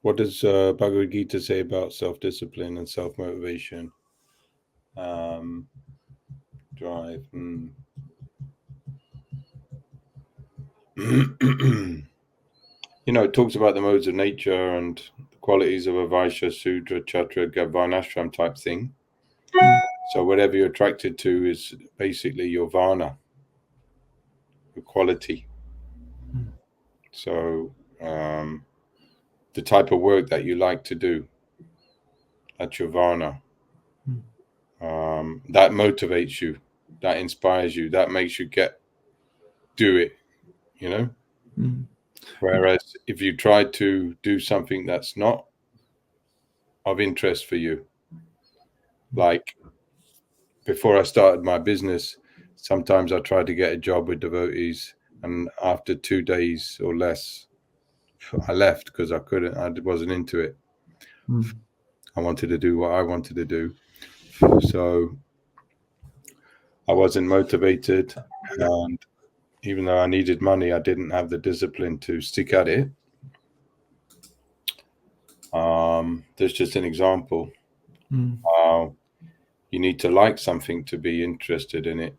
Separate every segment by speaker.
Speaker 1: What does Bhagavad Gita say about self-discipline and self-motivation? Drive. It talks about the modes of nature and the qualities of a Vaishya, Sudra, Chatra, Varnashram type thing. So whatever you're attracted to is basically your varna, your quality. So the type of work that you like to do, that's your varna. That motivates you, that inspires you, that makes you do it, Whereas if you try to do something that's not of interest for you, like before I started my business, sometimes I tried to get a job with devotees, and after 2 days or less, I left because I wasn't into it. I wanted to do what I wanted to do. So I wasn't motivated, and even though I needed money, I didn't have the discipline to stick at it. There's just an example. You need to like something to be interested in it,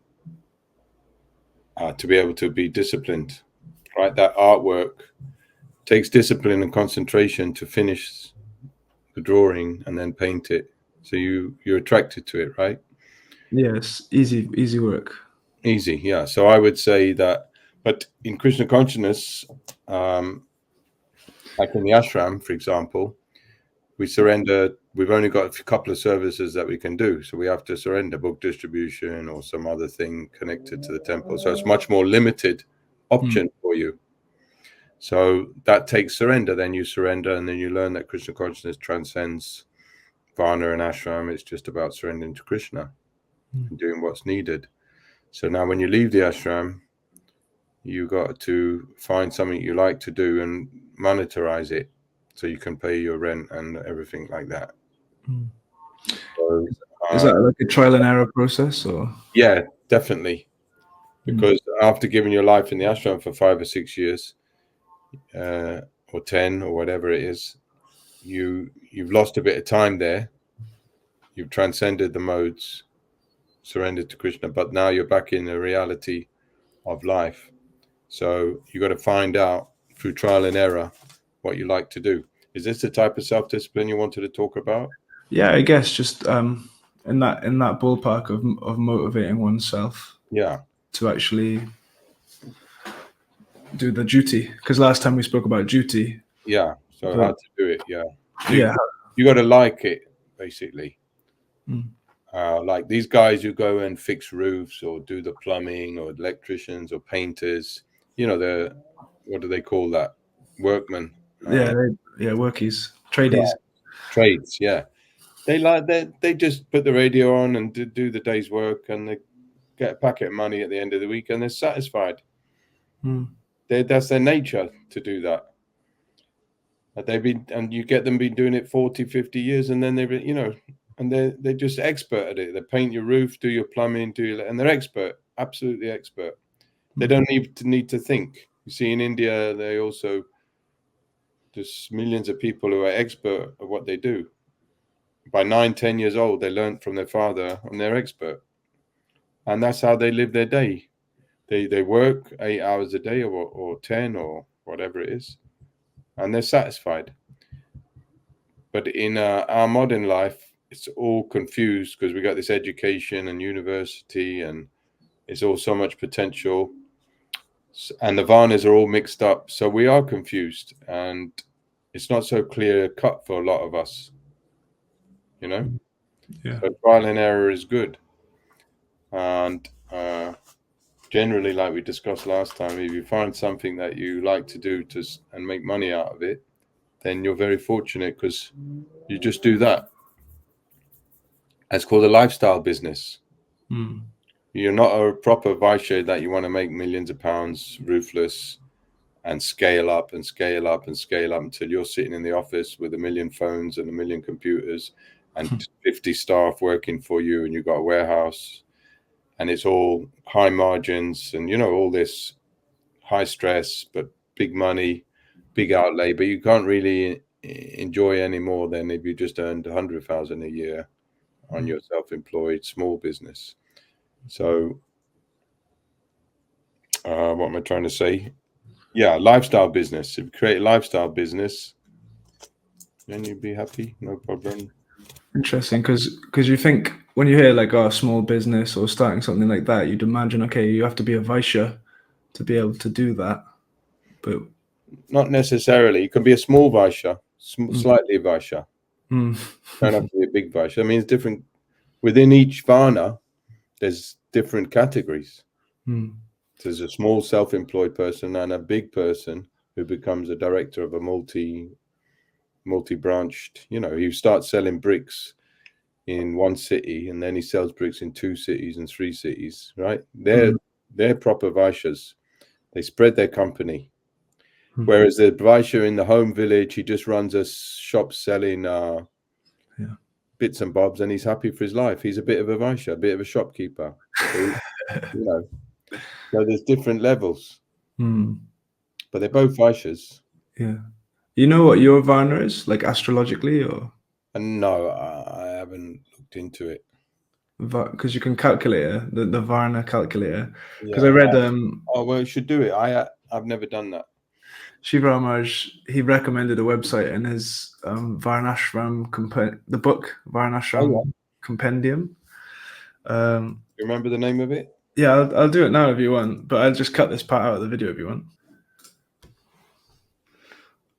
Speaker 1: to be able to be disciplined, right? That artwork takes discipline and concentration to finish the drawing and then paint it. So you're attracted to it, right?
Speaker 2: Yes, easy work.
Speaker 1: Easy, yeah. So I would say that, but in Krishna consciousness, like in the ashram, for example, we surrender. We've only got a couple of services that we can do. So we have to surrender book distribution or some other thing connected to the temple. So it's much more limited option for you. So that takes surrender. Then you surrender, and then you learn that Krishna consciousness transcends varna and ashram. It's just about surrendering to Krishna and doing what's needed. So now when you leave the ashram, you got to find something you like to do and monetize it, so you can pay your rent and everything like that. So,
Speaker 2: is that like a trial and error process, or?
Speaker 1: Yeah, definitely. Because after giving your life in the ashram for 5 or 6 years, or 10 or whatever it is, you've lost a bit of time there. You've transcended the modes, surrendered to Krishna, but now you're back in the reality of life. So you got to find out through trial and error what you like to do. Is this the type of self-discipline you wanted to talk about?
Speaker 2: Yeah, I guess just in that ballpark of motivating oneself.
Speaker 1: Yeah.
Speaker 2: To actually do the duty, because last time we spoke about duty.
Speaker 1: Yeah. So how to do it? Yeah. So
Speaker 2: Yeah.
Speaker 1: You got to like it, basically. Like these guys who go and fix roofs or do the plumbing, or electricians or painters. What do they call that? Workmen.
Speaker 2: Workies, tradies.
Speaker 1: Trades. Yeah. They just put the radio on and do the day's work, and they get a packet of money at the end of the week, and they're satisfied. That's their nature to do that. And you get them been doing it 40, 50 years, and then they're just expert at it. They paint your roof, do your plumbing, and they're expert, absolutely expert. They don't need to think. You see, in India, there's millions of people who are expert at what they do. By 9, 10 years old, they learned from their father, and they're expert. And that's how they live their day. They work 8 hours a day, or 10, or whatever it is, and they're satisfied. But in our modern life, it's all confused because we got this education and university, and it's all so much potential, and the varnas are all mixed up. So we are confused, and it's not so clear cut for a lot of us.
Speaker 2: Yeah.
Speaker 1: So trial and error is good, and generally, like we discussed last time, if you find something that you like to do and make money out of it, then you're very fortunate, because you just do that. It's called a lifestyle business. You're not a proper Vaishya that you want to make millions of pounds, ruthless, and scale up and scale up and scale up until you're sitting in the office with 1 million phones and 1 million computers and 50 staff working for you, and you've got a warehouse, and it's all high margins and all this high stress, but big money, big outlay, but you can't really enjoy any more than if you just earned 100,000 a year on your self-employed small business. So, what am I trying to say? Yeah, lifestyle business. If you create a lifestyle business, then you'd be happy, no problem.
Speaker 2: Interesting, because you think when you hear like a small business or starting something like that, you'd imagine, okay, you have to be a Vaishya to be able to do that. But
Speaker 1: Not necessarily. It can be a small Vaishya, slightly Vaishya.
Speaker 2: mm,
Speaker 1: Don't have to be a big Vaishya. I mean, it's different. Within each Varna, there's different categories.
Speaker 2: mm,
Speaker 1: There's a small self-employed person and a big person who becomes a director of a multi-branched. He starts selling bricks in one city, and then he sells bricks in 2 cities and 3 cities. Right? They're proper Vaishyas. They spread their company. Whereas the Vaishya in the home village, he just runs a shop selling bits and bobs, and he's happy for his life. He's a bit of a Vaishya, a bit of a shopkeeper. So, so there's different levels, but they're both Vaishyas.
Speaker 2: yeah. You know what your Varna is, like astrologically, or?
Speaker 1: And no, I haven't looked into it.
Speaker 2: Because you can calculate it, the Varna calculator. Because
Speaker 1: Yeah.
Speaker 2: I read
Speaker 1: Oh well, you should do it. I've never done that.
Speaker 2: Shiva Ramaj, he recommended a website in his Varnashram the book Varnashram Compendium.
Speaker 1: You remember the name of it?
Speaker 2: Yeah, I'll do it now if you want, but I'll just cut this part out of the video if you want.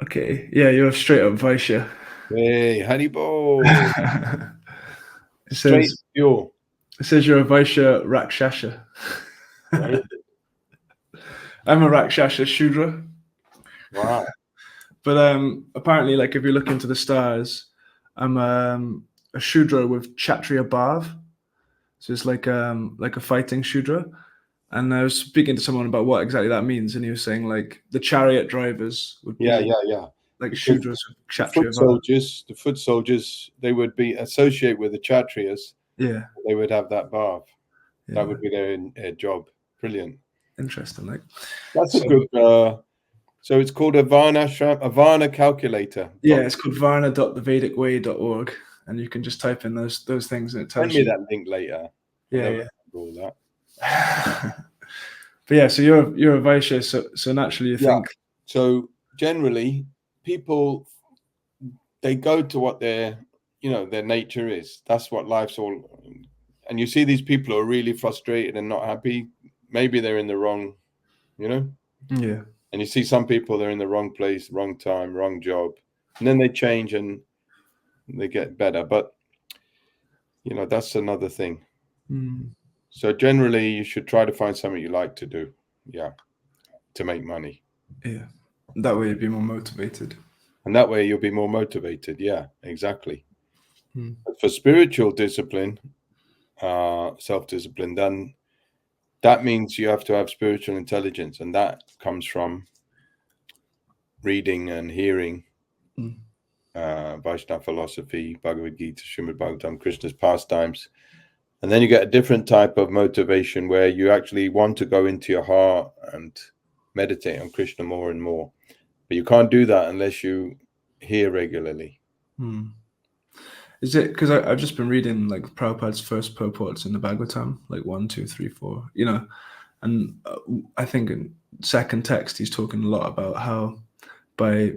Speaker 2: Okay, yeah, you're a straight up Vaishya.
Speaker 1: Hey, Haribo.
Speaker 2: It
Speaker 1: Straight
Speaker 2: says
Speaker 1: pure.
Speaker 2: it says you're a Vaishya Rakshasha.
Speaker 1: Right?
Speaker 2: I'm a Rakshasha Shudra.
Speaker 1: Wow.
Speaker 2: But apparently, like if you look into the stars, I'm a Shudra with Kshatriya Bhav. So it's like a fighting Shudra. And I was speaking to someone about what exactly that means, and he was saying like the chariot drivers would be
Speaker 1: Yeah.
Speaker 2: like
Speaker 1: Because
Speaker 2: Shudras with Kshatriya Bhav.
Speaker 1: the foot soldiers, they would be associated with the Kshatriyas.
Speaker 2: Yeah.
Speaker 1: They would have that bhav.
Speaker 2: Yeah.
Speaker 1: That would be their job. Brilliant.
Speaker 2: Interesting. Like
Speaker 1: That's a good. So it's called a Varna calculator.
Speaker 2: Yeah, it's called varna.thevedikway.org, and you can just type in those things, and it tells
Speaker 1: Send me
Speaker 2: you.
Speaker 1: that link later.
Speaker 2: Yeah.
Speaker 1: All that.
Speaker 2: But yeah, so you're a Vaishya, so naturally you think.
Speaker 1: So generally, people, they go to what their nature is. That's what life's all. And you see these people who are really frustrated and not happy. Maybe they're in the wrong,
Speaker 2: Yeah.
Speaker 1: And you see some people, they're in the wrong place, wrong time, wrong job, and then they change and they get better. But that's another thing. So generally, you should try to find something you like to do, to make money.
Speaker 2: Yeah, that way you'd be more motivated.
Speaker 1: And that way you'll be more motivated. Yeah, exactly. But for spiritual discipline, self-discipline, then that means you have to have spiritual intelligence, and that comes from reading and hearing Vaishnava philosophy, Bhagavad Gita, Srimad Bhagavatam, Krishna's pastimes. And then you get a different type of motivation where you actually want to go into your heart and meditate on Krishna more and more. But you can't do that unless you hear regularly.
Speaker 2: Is it because I've just been reading like Prabhupada's first purports in the Bhagavatam, like 1, 2, 3, 4, and I think in second text he's talking a lot about how by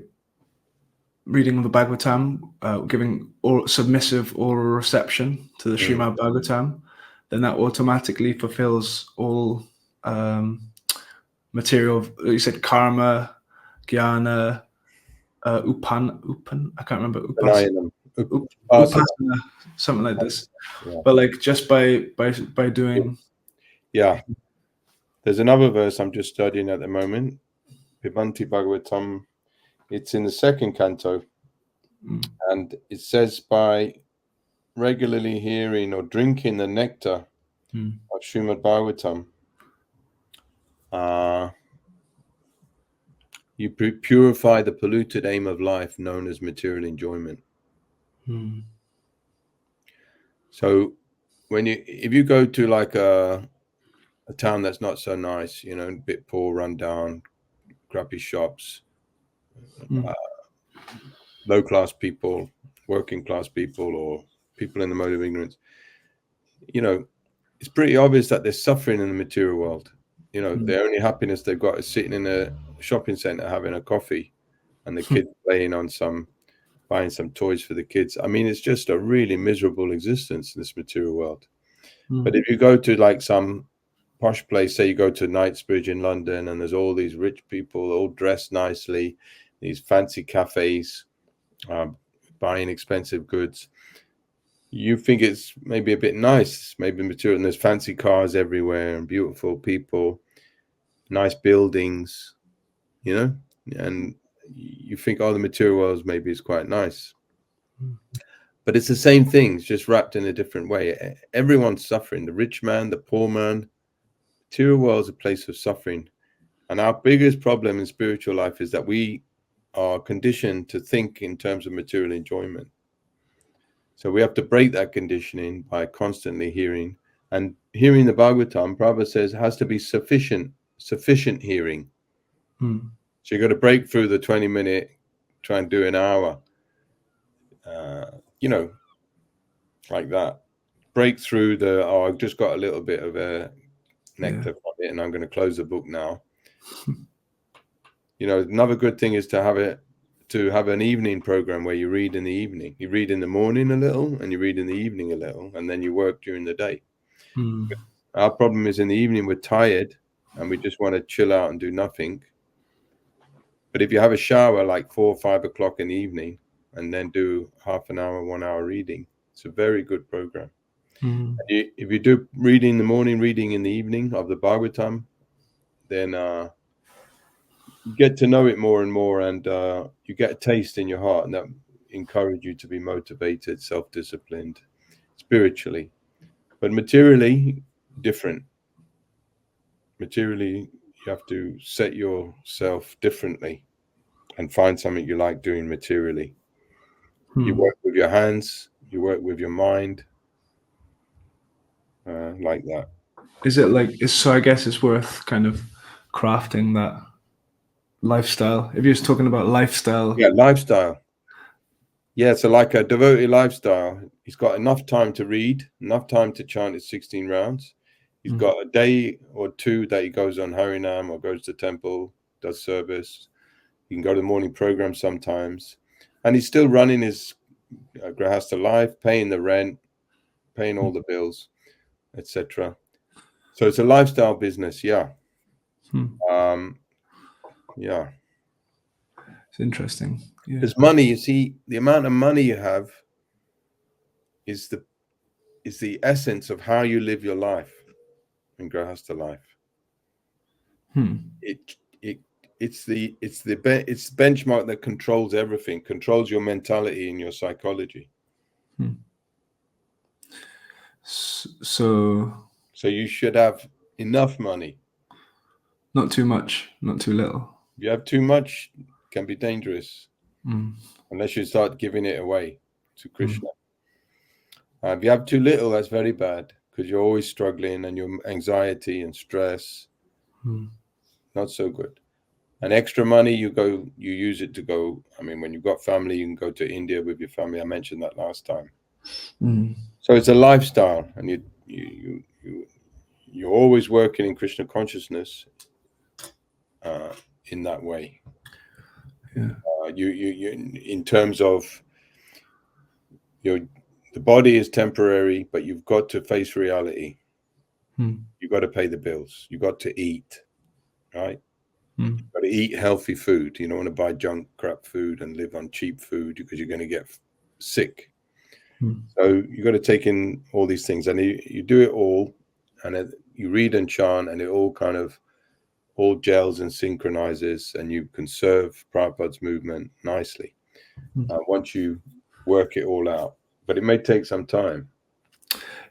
Speaker 2: reading the Bhagavatam, giving submissive oral reception to the Srimad Bhagavatam, then that automatically fulfills all material. You said karma, jnana, upan. I can't remember. Upasana, something like this. Yeah. But like just by doing.
Speaker 1: Yeah. There's another verse I'm just studying at the moment. Pibanti Bhagavatam. It's in the second canto. And it says by regularly hearing or drinking the nectar of Srimad Bhagavatam, you purify the polluted aim of life known as material enjoyment. So if you go to like a town that's not so nice, a bit poor, run down, crappy shops, low class people, working class people, or people in the mode of ignorance, you know, it's pretty obvious that they're suffering in the material world. You know,
Speaker 2: Mm.
Speaker 1: the only happiness they've got is sitting in a shopping center having a coffee and the kids playing on buying some toys for the kids. I mean, it's just a really miserable existence in this material world.
Speaker 2: Mm.
Speaker 1: But if you go to like some posh place, say you go to Knightsbridge in London, and there's all these rich people all dressed nicely, these fancy cafes, buying expensive goods, you think it's maybe a bit nice, maybe material, and there's fancy cars everywhere and beautiful people, nice buildings, you know, and you think, oh, the material world maybe is quite nice. But it's the same things, just wrapped in a different way. Everyone's suffering. The rich man, the poor man. Material world is a place of suffering. And our biggest problem in spiritual life is that we are conditioned to think in terms of material enjoyment. So we have to break that conditioning by constantly hearing. And hearing the Bhagavatam, Prabhupada says, has to be sufficient hearing.
Speaker 2: Mm.
Speaker 1: So you've got to break through the 20-minute, try and do an hour, you know, like that. Break through I've just got a little bit of a nectar from it and I'm going to close the book now. You know, another good thing is to have an evening program where you read in the evening. You read in the morning a little and you read in the evening a little, and then you work during the day.
Speaker 2: Mm.
Speaker 1: Our problem is in the evening we're tired and we just want to chill out and do nothing. But if you have a shower like 4 or 5 o'clock in the evening and then do half an hour, 1 hour reading, it's a very good program.
Speaker 2: Mm.
Speaker 1: If you do reading in the morning, reading in the evening of the Bhagavatam, then you get to know it more and more, and you get a taste in your heart, and that encourage you to be motivated, self-disciplined, spiritually. But materially, different. Materially, you have to set yourself differently and find something you like doing materially. You work with your hands, you work with your mind, like that.
Speaker 2: Is it like so? I guess it's worth kind of crafting that lifestyle. If you're just talking about lifestyle,
Speaker 1: Yeah, lifestyle. Yeah, so like a devotee lifestyle, he's got enough time to read, enough time to chant his 16 rounds. He's got a day or two that he goes on Harinam or goes to temple, does service. He can go to the morning program sometimes. And he's still running his Grahasta life, paying the rent, paying all the bills, etc. So it's a lifestyle business, yeah. Yeah.
Speaker 2: it's interesting. Yeah.
Speaker 1: Because money, you see, the amount of money you have is the essence of how you live your life in Grahasta life. It it's the benchmark that controls everything, controls your mentality and your psychology.
Speaker 2: So
Speaker 1: you should have enough money.
Speaker 2: not too much, not too little.
Speaker 1: If you have too much, it can be dangerous. Unless you start giving it away to Krishna. If you have too little, that's very bad, because you're always struggling and your anxiety and stress, not so good. And extra money, you use it to go. I mean, when you've got family, you can go to India with your family. I mentioned that last time. So it's a lifestyle, and you're always working in Krishna consciousness in that way.
Speaker 2: Yeah.
Speaker 1: You in terms of the body is temporary, but you've got to face reality. You've got to pay the bills. You've got to eat, right? You've got to eat healthy food. You don't want to buy junk crap food and live on cheap food because you're going to get sick. So you've got to take in all these things, and you do it all, and you read and chant, and it all kind of all gels and synchronizes, and you can serve Prabhupada's movement nicely once you work it all out. But it may take some time.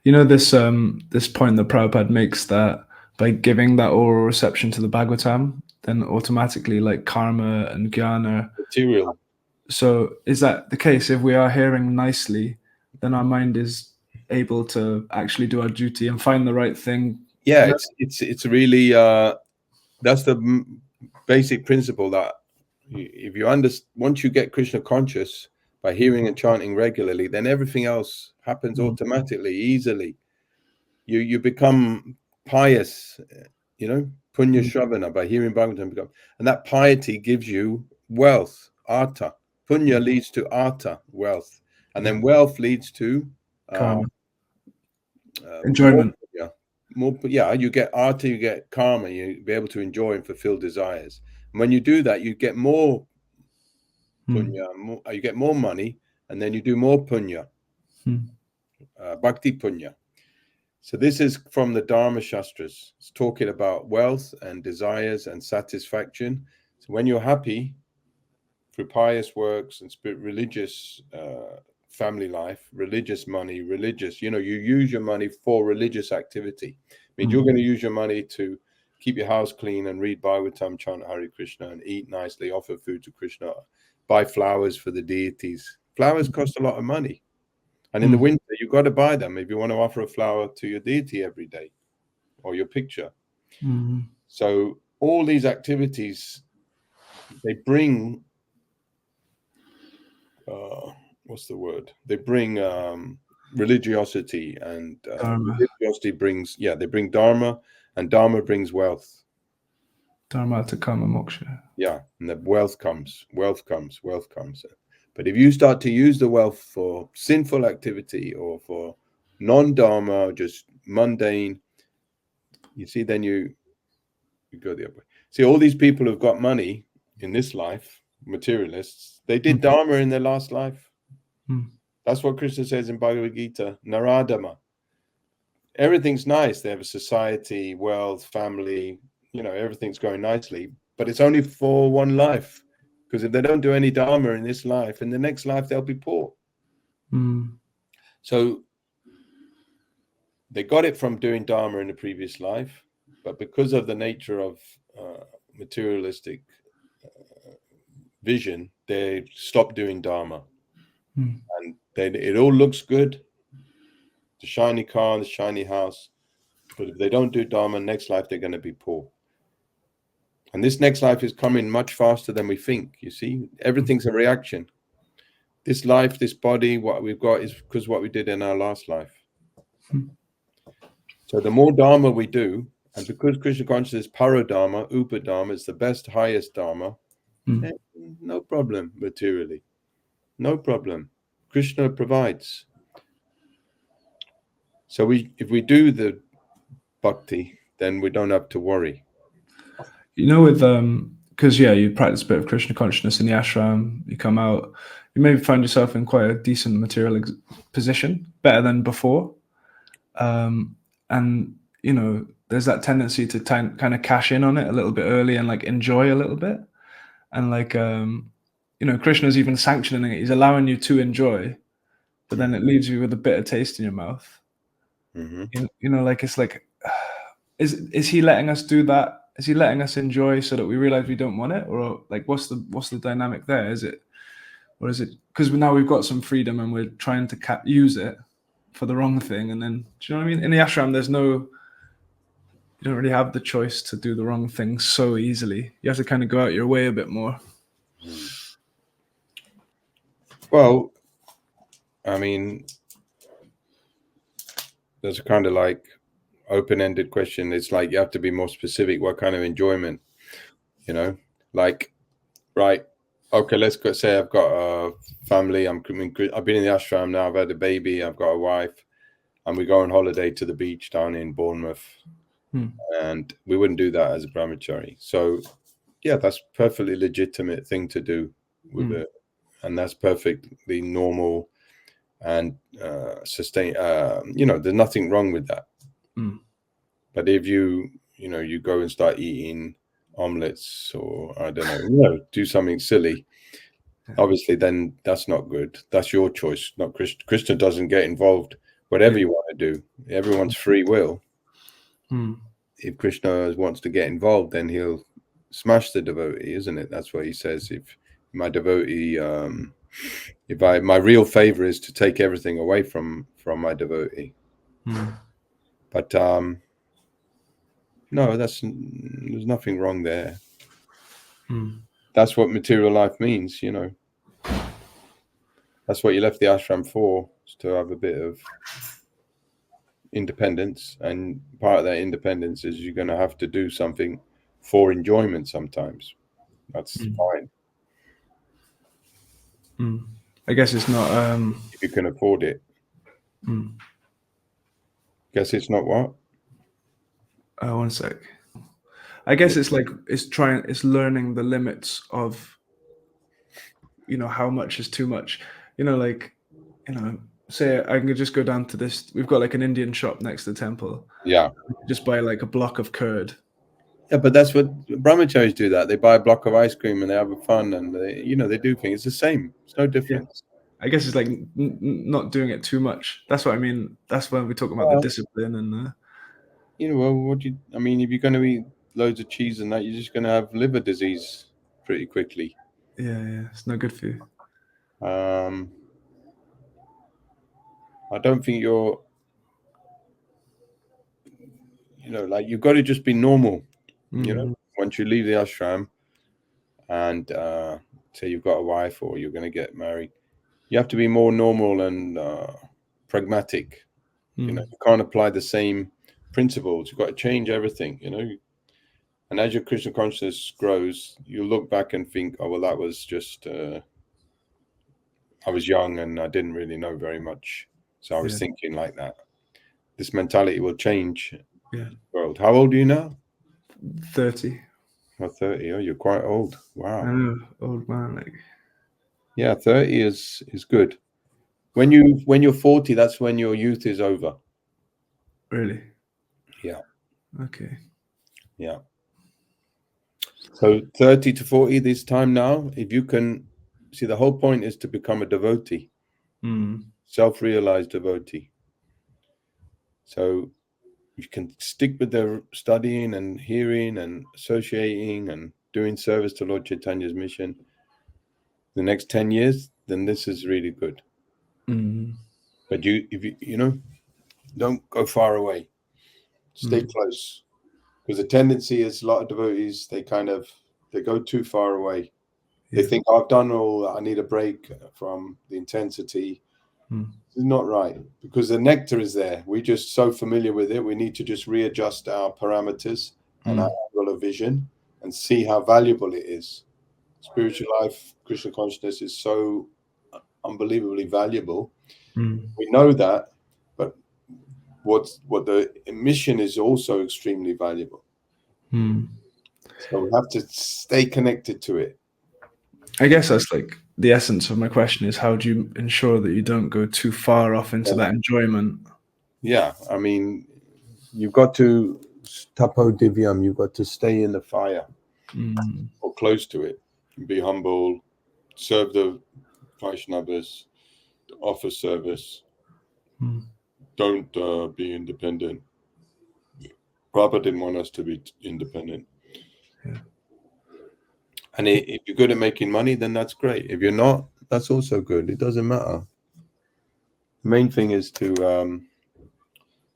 Speaker 2: You know, this point that Prabhupada makes, that by giving that oral reception to the Bhagavatam, then automatically like karma and jnana.
Speaker 1: Material.
Speaker 2: So is that the case? If we are hearing nicely, then our mind is able to actually do our duty and find the right thing.
Speaker 1: Yeah, it's really that's the basic principle, that if you once you get Krishna conscious by hearing and chanting regularly, then everything else happens automatically, easily. You become pious, punya shravana, by hearing Bhagavatam, and that piety gives you wealth, artha. Punya leads to artha, wealth, and then wealth leads to uh,
Speaker 2: Karma,
Speaker 1: more
Speaker 2: enjoyment.
Speaker 1: punya. More, yeah, you get artha, you get karma, you be able to enjoy and fulfill desires. And when you do that, you get more punya, you get more money, and then you do more punya, bhakti punya. So this is from the Dharma Shastras. It's talking about wealth and desires and satisfaction. So when you're happy through pious works and religious family life, religious money, you use your money for religious activity. It means you're going to use your money to keep your house clean and read Bhagavatam, chant Hare Krishna, and eat nicely, offer food to Krishna, buy flowers for the deities. Flowers cost a lot of money. And in the winter, you've got to buy them if you want to offer a flower to your deity every day or your picture. So all these activities, they bring, what's the word? They bring religiosity, and religiosity brings, they bring dharma, and dharma brings wealth.
Speaker 2: Dharma to karma moksha.
Speaker 1: Yeah, and the wealth comes. But if you start to use the wealth for sinful activity or for non-dharma, just mundane, you see, then you go the other way. See, all these people who've got money in this life, materialists, they did dharma in their last life. That's what Krishna says in Bhagavad Gita, Naradama. Everything's nice. They have a society, wealth, family, everything's going nicely, but it's only for one life. Because if they don't do any dharma in this life, in the next life, they'll be poor. So they got it from doing dharma in the previous life, but because of the nature of materialistic vision, they stopped doing dharma. And then it all looks good, the shiny car, the shiny house, but if they don't do dharma, next life they're going to be poor. And this next life is coming much faster than we think. You see, everything's a reaction. This life, this body, what we've got is because what we did in our last life. So the more dharma we do, and because Krishna consciousness is paradharma, upadharma, it's the best, highest dharma, no problem materially. No problem. Krishna provides. So if we do the bhakti, then we don't have to worry.
Speaker 2: With because you practice a bit of Krishna consciousness in the ashram, you come out, you maybe find yourself in quite a decent material position, better than before, and there's that tendency to kind of cash in on it a little bit early and like enjoy a little bit, and like Krishna's even sanctioning it. He's allowing you to enjoy, but then it leaves you with a bitter taste in your mouth. Like it's like, is he letting us do that? Is he letting us enjoy so that we realize we don't want it, or like what's the dynamic there? Is it, or is it because now we've got some freedom and we're trying to use it for the wrong thing? And then, do you know what I mean? In the ashram, you don't really have the choice to do the wrong thing so easily. You have to kind of go out your way a bit more.
Speaker 1: Well, I mean, there's a kind of like open-ended question. It's like you have to be more specific. What kind of enjoyment, like, right? Okay, let's say I've got a family. I've been in the ashram now. I've had a baby. I've got a wife, and we go on holiday to the beach down in Bournemouth. And we wouldn't do that as a brahmachari. So, yeah, that's perfectly legitimate thing to do with it, and that's perfectly normal and sustain. There's nothing wrong with that. But if you go and start eating omelets or I don't know, do something silly, obviously then that's not good. That's your choice, not Krishna. Krishna doesn't get involved. Whatever you want to do, everyone's free will. If Krishna wants to get involved, then he'll smash the devotee, isn't it? That's what he says. If my devotee, my real favor is to take everything away from my devotee. But no, there's nothing wrong there. that's what material life means, you know. That's what you left the ashram for, is to have a bit of independence. And part of that independence is you're going to have to do something for enjoyment sometimes. That's fine.
Speaker 2: I guess it's not.
Speaker 1: If you can afford it. Guess it's not what?
Speaker 2: One sec. I guess it's like it's learning the limits of, you know, how much is too much. You know, like, you know, say I can just go down to this. We've got like an Indian shop next to the temple.
Speaker 1: Yeah.
Speaker 2: Just buy like a block of curd.
Speaker 1: Yeah, but that's what brahmacharis do. That they buy a block of ice cream and they have fun, and they, you know, they do things. It's the same. It's no difference.
Speaker 2: I guess it's like not doing it too much. That's what I mean. That's when we talk about the discipline and.
Speaker 1: You know, well, I mean, if you're going to eat loads of cheese and that, you're just going to have liver disease pretty quickly.
Speaker 2: Yeah, it's not good for you.
Speaker 1: I don't think you're, you know, like you've got to just be normal. You know, once you leave the ashram and say you've got a wife or you're going to get married, you have to be more normal and pragmatic. You know, you can't apply the same principles. You've got to change everything, you know. And as your Krishna consciousness grows, you look back and think, oh, well, that was just, I was young and I didn't really know very much. So I was thinking like that. This mentality will change the world. How old are you now?
Speaker 2: 30.
Speaker 1: Oh, 30. Oh, you're quite old. Wow.
Speaker 2: I know, old man. Like.
Speaker 1: Yeah, 30 is good. When you're 40, that's when your youth is over.
Speaker 2: Really?
Speaker 1: Yeah.
Speaker 2: Okay.
Speaker 1: Yeah. So 30 to 40 this time now, if you can see, the whole point is to become a devotee, self-realized devotee. So you can stick with the studying and hearing and associating and doing service to Lord Chaitanya's mission the next 10 years, then this is really good. But if you know, don't go far away. Stay close. Because the tendency is a lot of devotees, they go too far away. They think, oh, I've done all, I need a break from the intensity. It's not right, because the nectar is there. We're just so familiar with it. We need to just readjust our parameters and our angle of vision and see how valuable it is. Spiritual life, Krishna consciousness is so unbelievably valuable. We know that, but what the mission is also extremely valuable. So we have to stay connected to it.
Speaker 2: I guess that's like the essence of my question is, how do you ensure that you don't go too far off into that enjoyment?
Speaker 1: Yeah, I mean, you've got to tapo divyam, you've got to stay in the fire or close to it, be humble, serve the Vaishnavas, offer service. Don't be independent. Prabhupada didn't want us to be independent. And if you're good at making money, then that's great. If you're not, that's also good. It doesn't matter. The main thing is to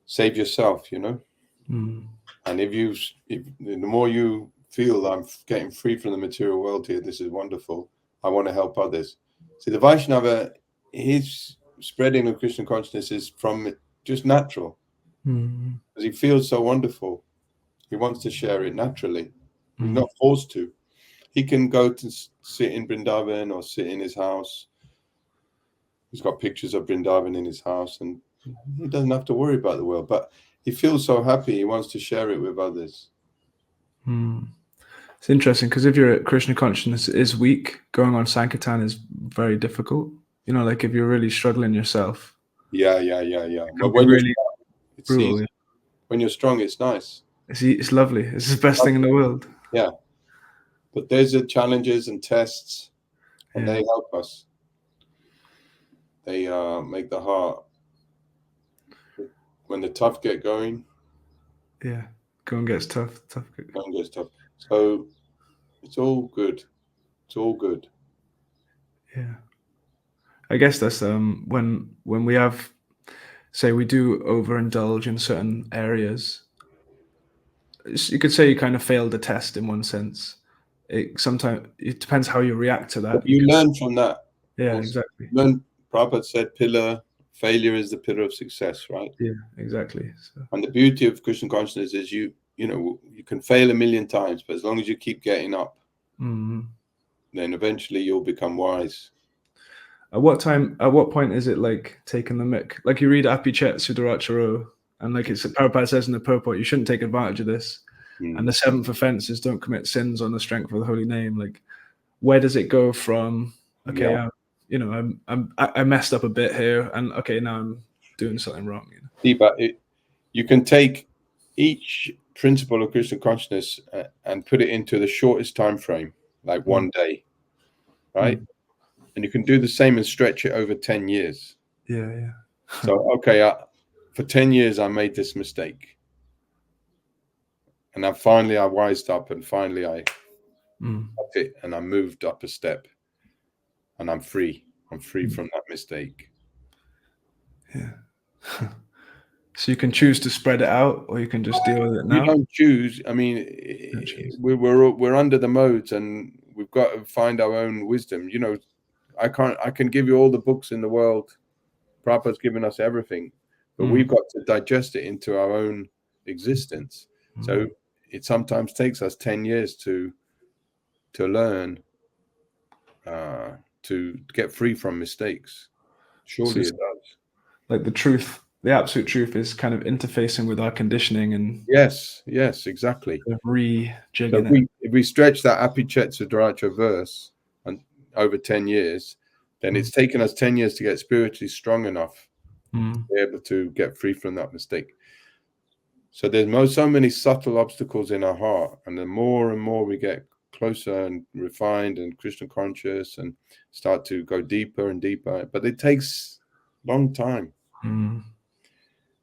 Speaker 1: save yourself, you know. And if the more you feel I'm getting free from the material world here, this is wonderful, I want to help others. See, the Vaishnava, his spreading of Krishna consciousness is from just natural. Because he feels so wonderful. He wants to share it naturally. He's not forced to. He can go to sit in Vrindavan or sit in his house. He's got pictures of Vrindavan in his house, and he doesn't have to worry about the world. But he feels so happy. He wants to share it with others.
Speaker 2: It's interesting, because if your Krishna consciousness is weak, going on Sankirtan is very difficult. You know, like if you're really struggling yourself.
Speaker 1: Yeah. But when
Speaker 2: really
Speaker 1: it's brutal, easy. When you're strong, it's nice.
Speaker 2: It's lovely. It's the best thing in the world.
Speaker 1: Yeah. But there's the challenges and tests, and they help us. They make the heart, when the tough get going.
Speaker 2: Yeah, going gets tough.
Speaker 1: Going gets tough. So it's all good. It's all good.
Speaker 2: Yeah. I guess that's when we have, say, we do overindulge in certain areas. You could say you kind of failed the test in one sense. sometimes it depends how you react to that.
Speaker 1: But you learn from that.
Speaker 2: Yeah,
Speaker 1: Also,
Speaker 2: exactly.
Speaker 1: learn. Prabhupada said, failure is the pillar of success, right?
Speaker 2: Yeah, exactly. So,
Speaker 1: And the beauty of Christian consciousness is you can fail a million times, but as long as you keep getting up, then eventually you'll become wise.
Speaker 2: at what point is it like taking the mick? Like you read Apichet Sudaracharo, and like it's Prabhupada says in the purport, you shouldn't take advantage of this. And the seventh offense is don't commit sins on the strength of the holy name. Like, where does it go from? Okay, I messed up a bit here, and okay, now I'm doing something wrong.
Speaker 1: See, but you can take each principle of Krishna consciousness and put it into the shortest time frame, like one day, right? And you can do the same and stretch it over 10 years.
Speaker 2: Yeah.
Speaker 1: So, okay, for 10 years, I made this mistake. And then finally, I wised up, and finally, I got it, and I moved up a step, and I'm free. I'm free from that mistake.
Speaker 2: Yeah. So you can choose to spread it out, or you can just deal with it now.
Speaker 1: You don't choose. I mean, we're under the modes, and we've got to find our own wisdom. I can give you all the books in the world. Prabhupada's given us everything, but we've got to digest it into our own existence. So it sometimes takes us 10 years to learn, to get free from mistakes. Surely it does.
Speaker 2: Like the absolute truth is kind of interfacing with our conditioning and
Speaker 1: yes, exactly.
Speaker 2: Rejigging
Speaker 1: So if we stretch that Apichet Sudarachara verse and over 10 years, then it's taken us 10 years to get spiritually strong enough to be able to get free from that mistake. So there's so many subtle obstacles in our heart, and the more and more we get closer and refined and Krishna conscious and start to go deeper and deeper, but it takes a long time.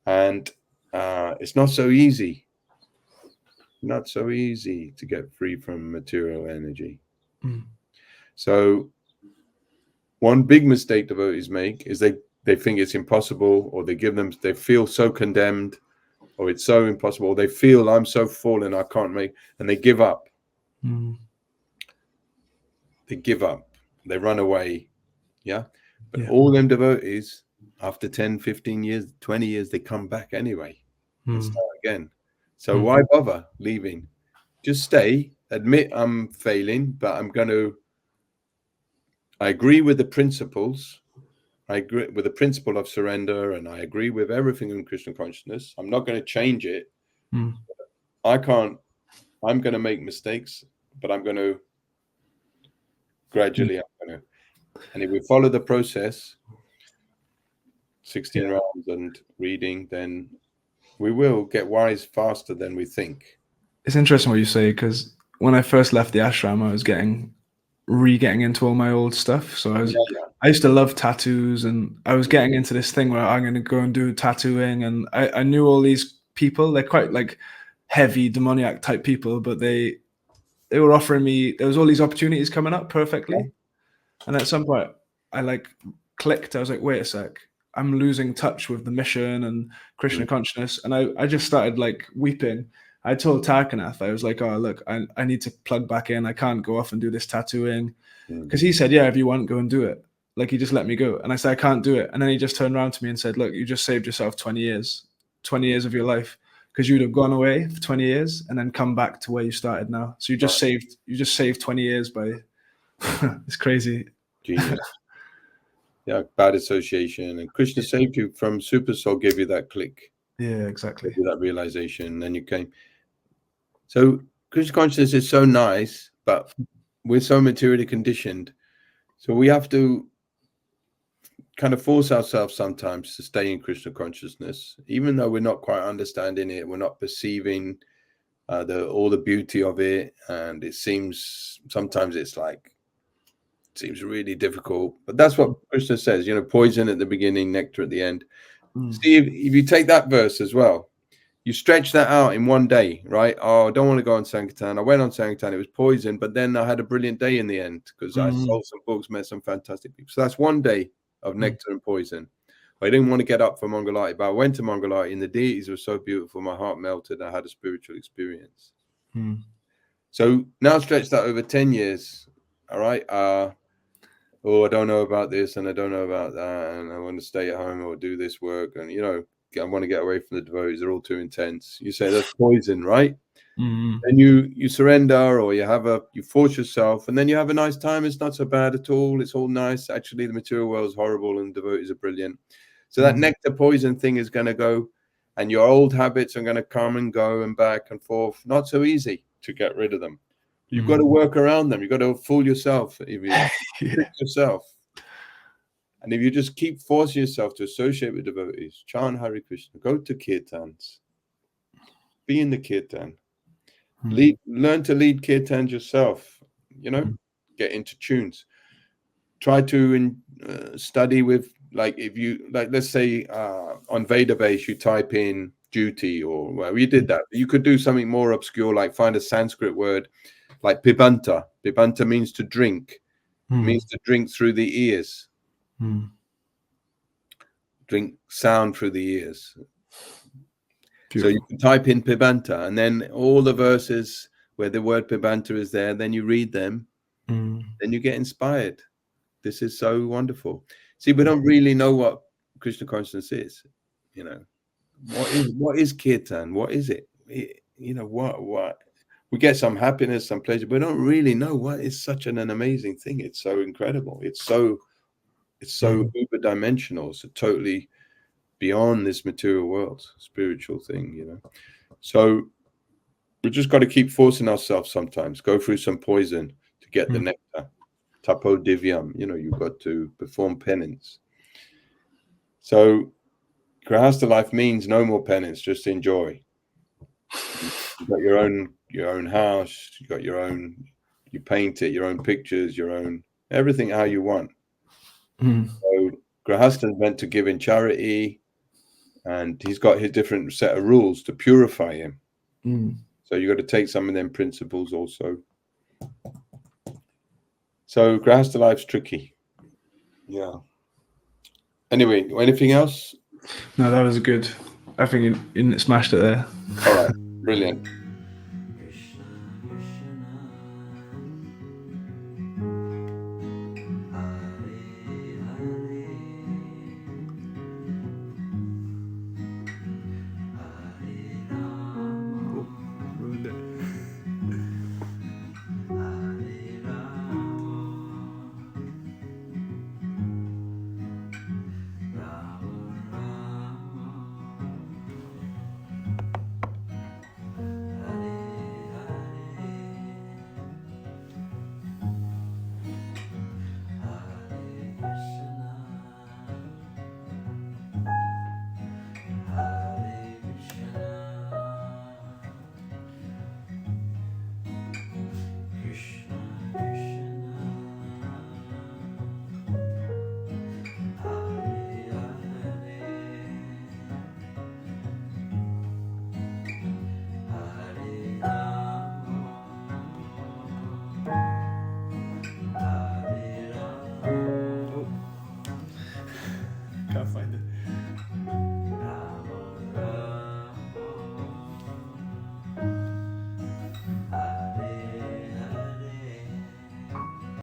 Speaker 1: And it's not so easy. Not so easy to get free from material energy. So one big mistake devotees make is they think it's impossible, or they feel so condemned, or it's so impossible, or they feel I'm so fallen I can't make, and they give up. They give up. They run away. Yeah. But all them devotees, after 10, 15 years, 20 years, they come back anyway and start again. So why bother leaving? Just stay, admit I'm failing, but I agree with the principles. I agree with the principle of surrender, and I agree with everything in Krishna consciousness. I'm not going to change it. I'm going to make mistakes, but I'm going to gradually, and if we follow the process, 16 rounds and reading, then we will get wise faster than we think.
Speaker 2: It's interesting what you say, because when I first left the ashram, I was getting into all my old stuff. So I used to love tattoos, and I was getting into this thing where I'm going to go and do tattooing, and I knew all these people. They're quite like heavy demoniac type people, but they were offering me, there was all these opportunities coming up perfectly. And at some point I like clicked. I was like, wait a sec, I'm losing touch with the mission and Krishna consciousness. And I just started like weeping. I told Tarkanath, I was like, oh, look, I need to plug back in. I can't go off and do this tattooing. Because he said, yeah, if you want, go and do it. Like, he just let me go. And I said, I can't do it. And then he just turned around to me and said, look, you just saved yourself 20 years of your life. Because you'd have gone away for 20 years and then come back to where you started now. So you just saved 20 years by it's crazy.
Speaker 1: Genius. Yeah, bad association. And Krishna saved you from Super Soul, gave you that click.
Speaker 2: Yeah, exactly.
Speaker 1: Gave you that realization. And then you came. So Krishna consciousness is so nice, but we're so materially conditioned. So we have to kind of force ourselves sometimes to stay in Krishna consciousness, even though we're not quite understanding it. We're not perceiving all the beauty of it. And it seems really difficult, but that's what Krishna says, poison at the beginning, nectar at the end. See, if you take that verse as well, you stretch that out in one day, right? Oh, I don't want to go on Sankirtan. I went on Sankirtan, it was poison, but then I had a brilliant day in the end because I sold some books, met some fantastic people. So that's one day of nectar and poison. I didn't want to get up for Mangalati, but I went to Mangalati and the deities were so beautiful. My heart melted. I had a spiritual experience. So now stretch that over 10 years. All right. Oh, I don't know about this and I don't know about that. And I want to stay at home or do this work. And, I want to get away from the devotees. They're all too intense. You say that's poison, right?
Speaker 2: Mm.
Speaker 1: And you surrender, or you force yourself, and then you have a nice time. It's not so bad at all. It's all nice. Actually, the material world is horrible and devotees are brilliant. So that nectar poison thing is going to go, and your old habits are going to come and go and back and forth. Not so easy to get rid of them. You've got to work around them. You've got to fool yourself, if you trick yourself. And if you just keep forcing yourself to associate with devotees, chant Hare Krishna, go to kirtans, be in the kirtan, learn to lead kirtans yourself, get into tunes. Try to study with, let's say on Veda base, you type in duty, or well, you did that. You could do something more obscure, like find a Sanskrit word like pibanta. Pibanta means to drink. It means to drink through the ears. Drink sound through the ears. Beautiful. So you can type in pibanta, and then all the verses where the word pibanta is there, then you read them, then you get inspired. This is so wonderful. See, we don't really know what Krishna consciousness is. What is kirtan? What is it? What? We get some happiness, some pleasure, but we don't really know what is such an amazing thing. It's so incredible. It's so uber dimensional. So totally beyond this material world, spiritual thing, So we just got to keep forcing ourselves sometimes, go through some poison to get the nectar. Tapo divyam, you've got to perform penance. So Grahastha life means no more penance, just enjoy. You've got your own house, you got you paint it, your own pictures, your own everything how you want. So Grahastha is meant to give in charity, and he's got his different set of rules to purify him. So you got to take some of them principles also. So Grahastha life's tricky. Yeah. Anyway, anything else?
Speaker 2: No, that was good. I think you smashed it there.
Speaker 1: All right, brilliant.